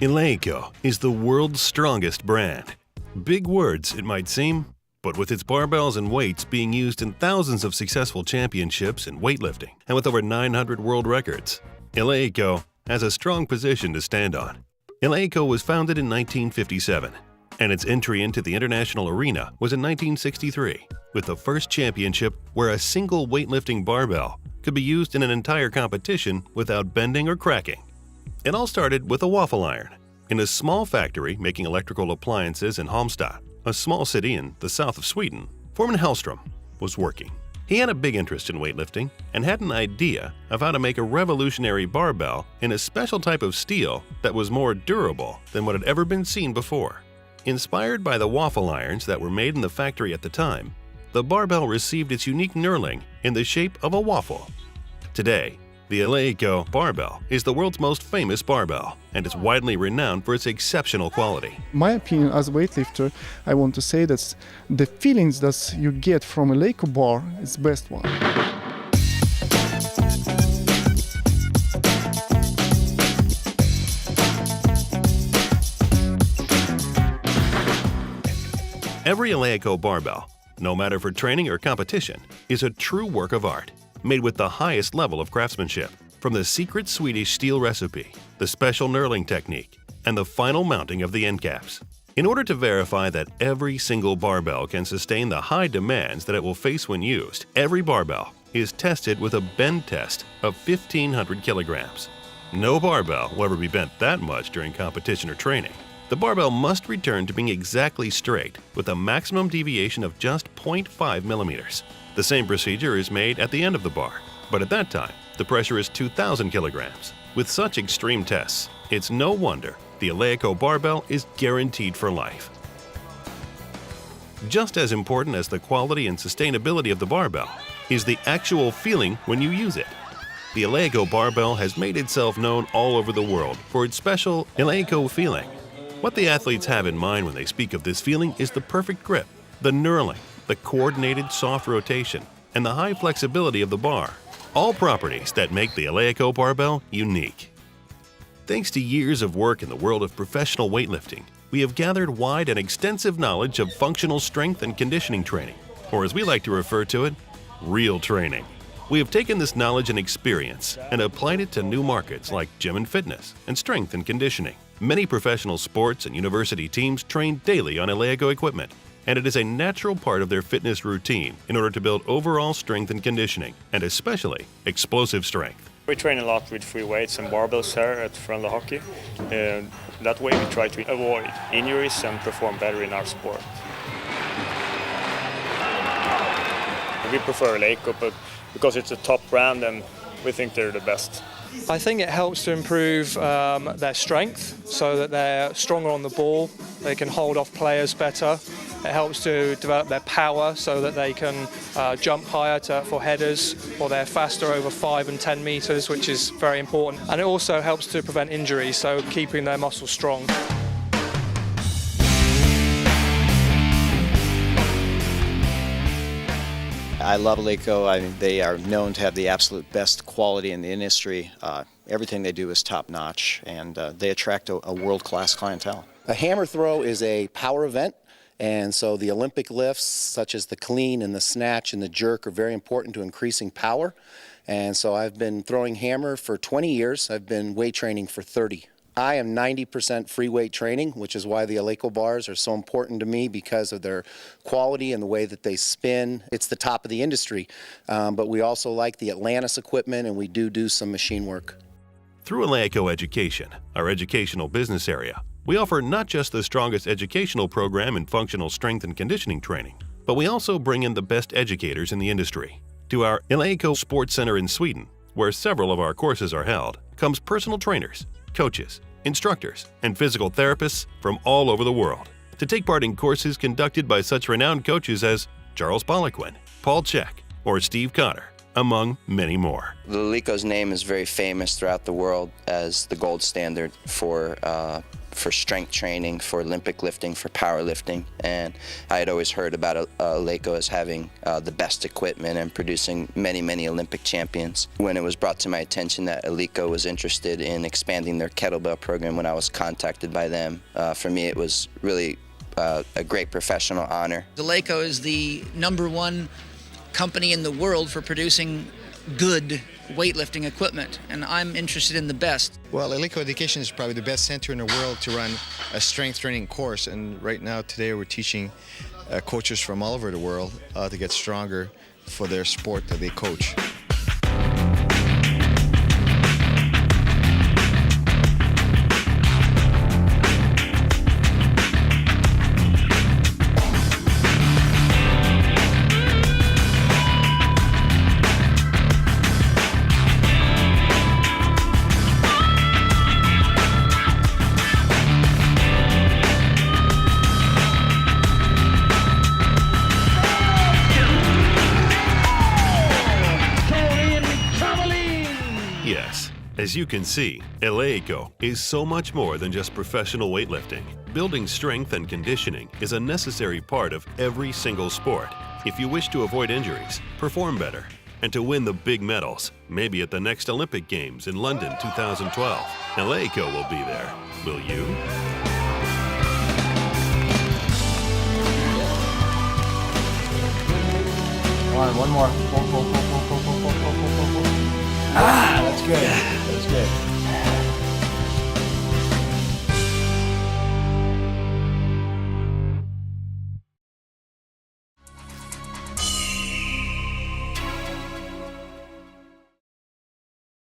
Eleiko is the world's strongest brand. Big words, it might seem, but with its barbells and weights being used in thousands of successful championships in weightlifting and with over 900 world records, eleiko has a strong position to stand on. Eleiko was founded in 1957, and its entry into the international arena was in 1963, with the first championship where a single weightlifting barbell could be used in an entire competition without bending or cracking. It all started with a waffle iron in a small factory making electrical appliances in Halmstad, a small city in the south of Sweden. Foreman Hellstrom was working. He had a big interest in weightlifting and had an idea of how to make a revolutionary barbell in a special type of steel that was more durable than what had ever been seen before. Inspired by the waffle irons that were made in the factory at the time, the barbell received its unique knurling in the shape of a waffle. Today, the eleiko barbell is the world's most famous barbell and is widely renowned for its exceptional quality. My opinion as a weightlifter, I want to say that the feelings that you get from a eleiko bar is the best one. Every eleiko barbell, no matter for training or competition, is a true work of art, made with the highest level of craftsmanship, from the secret Swedish steel recipe, the special knurling technique, and the final mounting of the end caps. In order to verify that every single barbell can sustain the high demands that it will face when used, every barbell is tested with a bend test of 1,500 kilograms. No barbell will ever be bent that much during competition or training. The barbell must return to being exactly straight with a maximum deviation of just 0.5 millimeters. The same procedure is made at the end of the bar, but at that time, the pressure is 2,000 kilograms. With such extreme tests, it's no wonder the eleiko barbell is guaranteed for life. Just as important as the quality and sustainability of the barbell is the actual feeling when you use it. The eleiko barbell has made itself known all over the world for its special eleiko feeling. What the athletes have in mind when they speak of this feeling is the perfect grip, the knurling, the coordinated soft rotation, and the high flexibility of the bar, all properties that make the eleiko barbell unique. Thanks to years of work in the world of professional weightlifting, we have gathered wide and extensive knowledge of functional strength and conditioning training, or as we like to refer to it, real training. We have taken this knowledge and experience and applied it to new markets like gym and fitness and strength and conditioning. Many professional sports and university teams train daily on eleiko equipment, and it is a natural part of their fitness routine in order to build overall strength and conditioning, and especially explosive strength. We train a lot with free weights and barbells here at Friendly Hockey. That way we try to avoid injuries and perform better in our sport. We prefer eleiko, but because it's a top brand and we think they're the best. I think it helps to improve their strength so that they're stronger on the ball, they can hold off players better. It helps to develop their power so that they can jump higher for headers, or they're faster over 5 and 10 meters, which is very important. And it also helps to prevent injuries, so keeping their muscles strong. I love eleiko. I mean, they are known to have the absolute best quality in the industry. Everything they do is top-notch, and they attract a world-class clientele. A hammer throw is a power event, and so the Olympic lifts, such as the clean and the snatch and the jerk, are very important to increasing power. And so I've been throwing hammer for 20 years. I've been weight training for 30. I am 90% free weight training, which is why the eleiko bars are so important to me, because of their quality and the way that they spin. It's the top of the industry, but we also like the Atlantis equipment, and we do some machine work. Through eleiko Education, our educational business area, we offer not just the strongest educational program in functional strength and conditioning training, but we also bring in the best educators in the industry. To our eleiko Sports Center in Sweden, where several of our courses are held, comes personal trainers, coaches, instructors, and physical therapists from all over the world to take part in courses conducted by such renowned coaches as Charles Poliquin, Paul Chek, or Steve Cotter, among many more. The eleiko's name is very famous throughout the world as the gold standard for for strength training, for Olympic lifting, for powerlifting, and I had always heard about eleiko as having the best equipment and producing many, many Olympic champions. When it was brought to my attention that eleiko was interested in expanding their kettlebell program, when I was contacted by them, for me it was really a great professional honor. Eleiko is the #1 company in the world for producing good weightlifting equipment, and I'm interested in the best. Well, Eleiko Education is probably the best center in the world to run a strength training course, and right now today we're teaching coaches from all over the world to get stronger for their sport that they coach. Yes, as you can see, eleiko is so much more than just professional weightlifting. Building strength and conditioning is a necessary part of every single sport. If you wish to avoid injuries, perform better, and to win the big medals, maybe at the next Olympic Games in London 2012, eleiko will be there. Will you? Come on, one more. Pull. Ah, that's good. That's good.